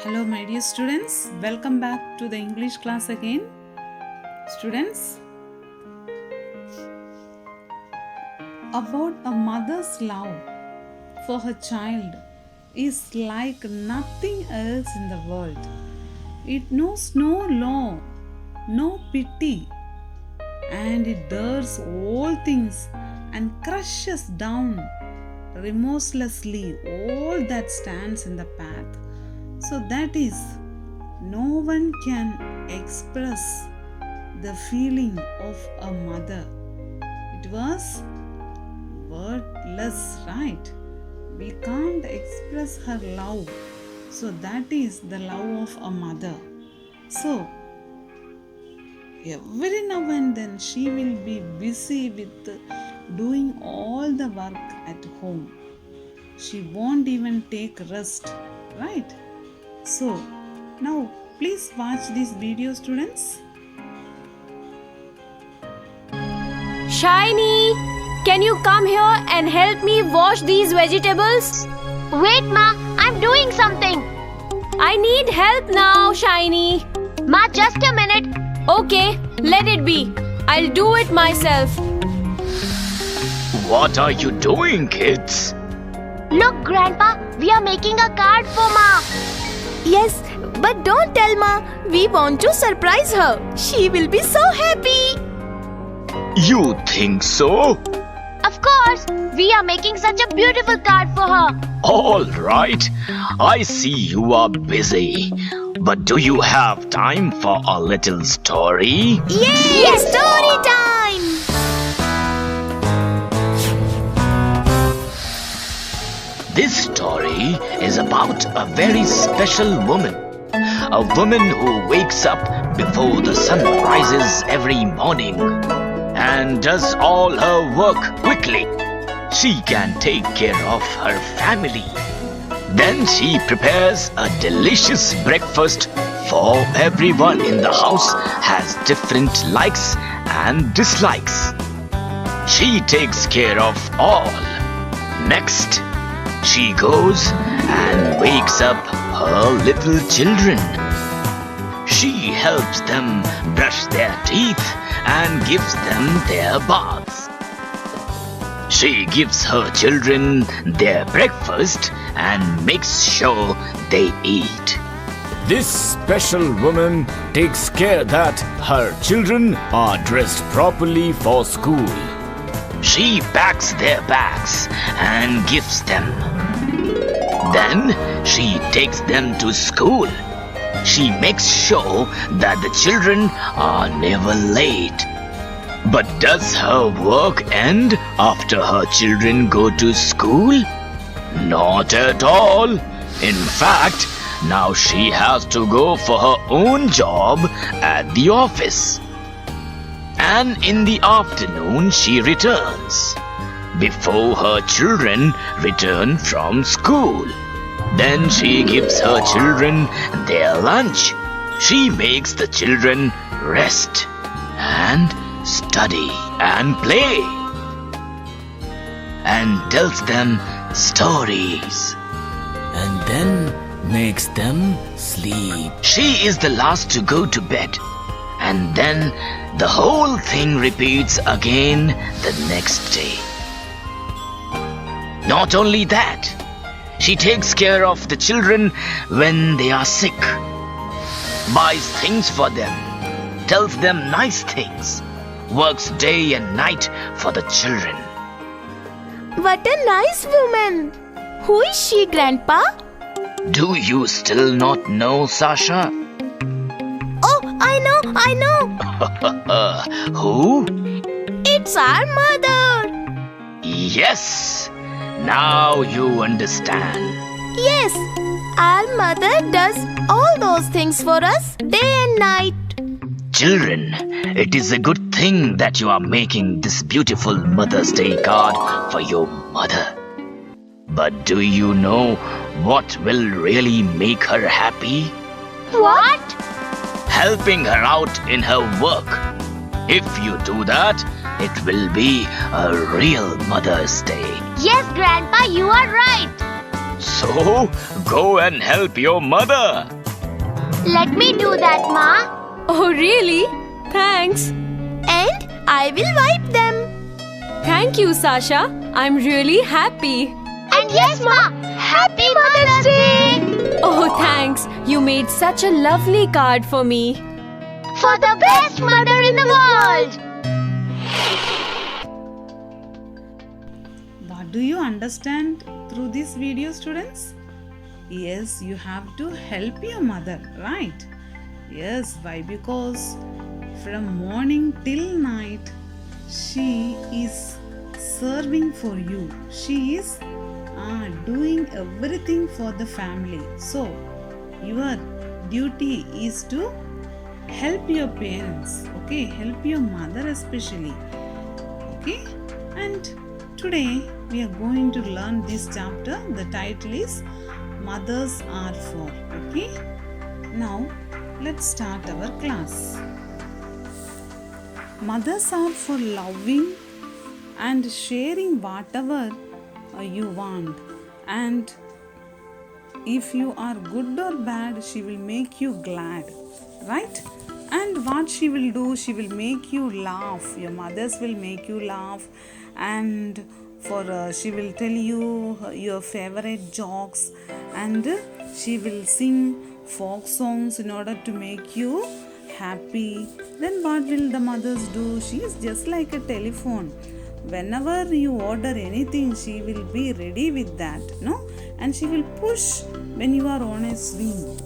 Hello, my dear students. Welcome back to the English class again. Students, about a mother's love for her child is like nothing else in the world. It knows no law, no pity, and it dares all things and crushes down remorselessly all that stands in the path. So that is, no one can express the feeling of a mother. It was wordless, right? We can't express her love. So that is the love of a mother. So every now and then she will be busy with doing all the work at home. She won't even take rest, right? So now please watch this video, students. Shiny, can you come here and help me wash these vegetables? Wait, Ma, I'm doing something. I need help now, Shiny. Ma, just a minute. Okay, let it be. I'll do it myself. What are you doing, kids? Look, Grandpa, we are making a card for Ma. Yes, but don't tell Ma. We want to surprise her. She will be so happy. You think so? Of course, we are making such a beautiful card for her. All right. I see you are busy. But do you have time for a little story? Yes, story time. This story is about a very special woman. A woman who wakes up before the sun rises every morning and does all her work quickly. She can take care of her family. Then she prepares a delicious breakfast for everyone in the house has different likes and dislikes. She takes care of all. Next, she goes and wakes up her little children. She helps them brush their teeth and gives them their baths. She gives her children their breakfast and makes sure they eat. This special woman takes care that her children are dressed properly for school. She packs their bags and gives them. Then she takes them to school. She makes sure that the children are never late. But does her work end after her children go to school? Not at all. In fact, now she has to go for her own job at the office. And in the afternoon she returns, before her children return from school. Then she gives her children their lunch. She makes the children rest and study and play, and tells them stories, And then makes them sleep. She is the last to go to bed, and then the whole thing repeats again the next day. Not only that, she takes care of the children when they are sick, buys things for them, tells them nice things, works day and night for the children. What a nice woman. Who is she, Grandpa? Do you still not know, Sasha? Oh, I know. Who? It's our mother. Yes, now you understand. Yes, our mother does all those things for us day and night. Children, it is a good thing that you are making this beautiful Mother's Day card for your mother. But do you know what will really make her happy? What? Helping her out in her work. If you do that, it will be a real Mother's Day. Yes, Grandpa, you are right. So, go and help your mother. Let me do that, Ma. Oh, really? Thanks. And I will wipe them. Thank you, Sasha. I'm really happy. And yes, Ma. Happy Mother's Day. Oh, thanks. You made such a lovely card for me. For the best mother in the world. What do you understand through this video, students? Yes, you have to help your mother, right? Yes, why? Because from morning till night, she is serving for you. She is doing everything for the family. So, your duty is to help your parents, okay? Help your mother especially, okay? And today we are going to learn this chapter. The title is Mothers Are For, okay? Now, let's start our class. Mothers are for loving and sharing whatever you want, and if you are good or bad, she will make you glad, right? And what she will do, she will make you laugh. Your mothers will make you laugh, and she will tell you your favorite jokes, and she will sing folk songs in order to make you happy. Then what will the mothers do? She is just like a telephone. Whenever you order anything, she will be ready with that, no? And she will push when you are on a swing.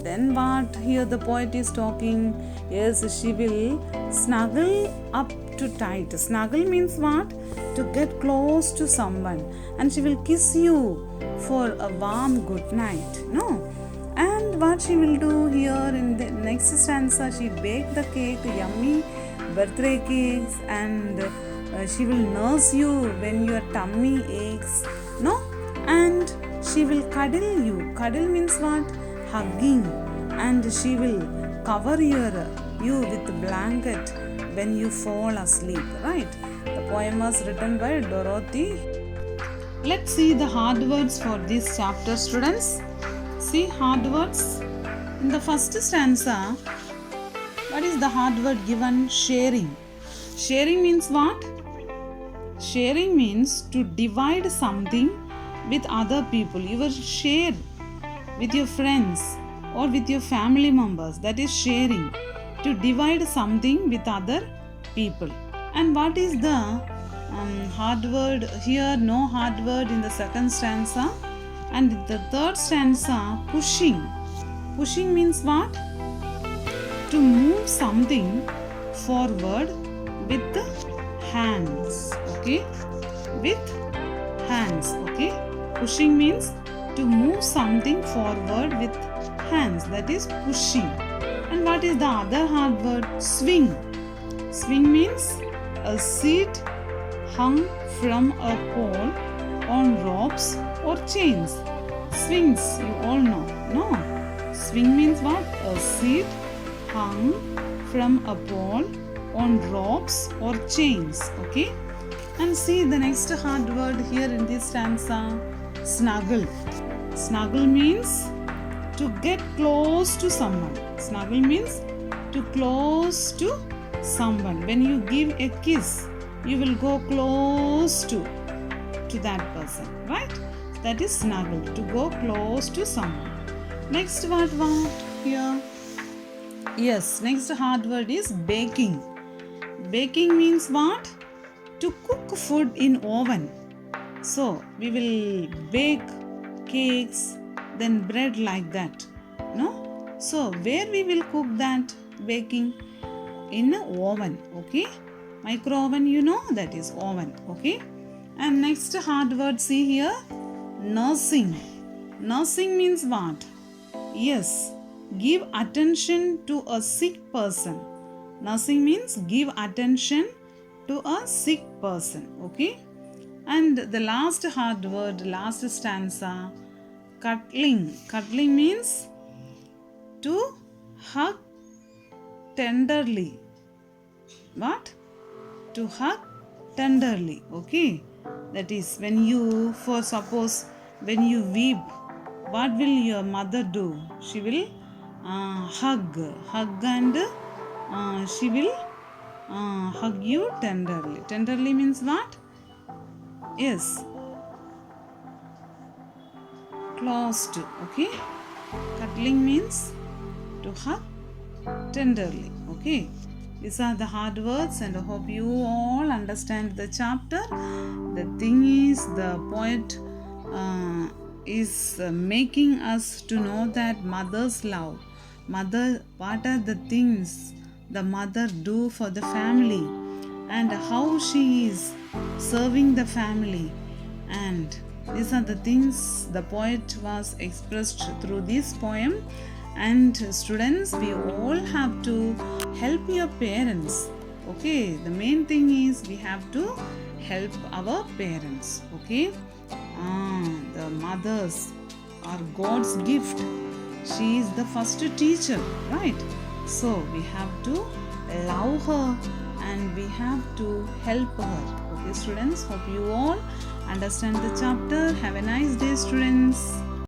Then what? Here the poet is talking. Yes, she will snuggle up to tight. Snuggle means what? To get close to someone. And she will kiss you for a warm good night, no? And what she will do here in the next stanza, she bake the cake, yummy birthday cakes, and she will nurse you when your tummy aches, no? And she will cuddle you. Cuddle means what? Hugging. And she will cover you with a blanket when you fall asleep, right? The poem was written by Dorothy. Let's see the hard words for this chapter, students. See hard words. In the first stanza, what is the hard word given? Sharing. Sharing means what? Sharing means to divide something with other people. You will share with your friends or with your family members. That is sharing. To divide something with other people. And what is the hard word here? No hard word in the second stanza. And the third stanza, pushing. Pushing means what? To move something forward with the hands, okay? With hands, okay? Pushing means to move something forward with hands, that is pushing. And what is the other hard word? Swing. Swing means a seat hung from a pole on ropes or chains. Swings, you all know, no? Swing means what? A seat hung from a pole on ropes or chains, okay? And see the next hard word here in this stanza, snuggle. Snuggle means to get close to someone. Snuggle means to close to someone. When you give a kiss, you will go close to that person, right? That is snuggle, to go close to someone. Next word here. Yes, next hard word is baking. Baking means what? To cook food in oven. So we will bake cakes, then bread like that, no? So where we will cook that baking? In an oven, okay? Micro oven, you know, that is oven, okay? And next hard word, see here, nursing. Nursing means what? Yes, give attention to a sick person. Nursing means give attention to a sick person, okay? And the last hard word, last stanza, cuddling. Cuddling means to hug tenderly. What? To hug tenderly, okay? That is when you, for suppose when you weep, what will your mother do? She will hug and she will hug you tenderly. Tenderly means what? Yes, close to. Okay, cuddling means to hug tenderly. Okay, these are the hard words, and I hope you all understand the chapter. The thing is, the poet is making us to know that mother's love. Mother, what are the things the mother do for the family, and how she is serving the family, and these are the things the poet was expressed through this poem. And students, we all have to help your parents. Okay, the main thing is we have to help our parents. Okay, the mothers are God's gift. She is the first teacher, right? So we have to love her and we have to help her. Okay, students, hope you all understand the chapter. Have a nice day, students.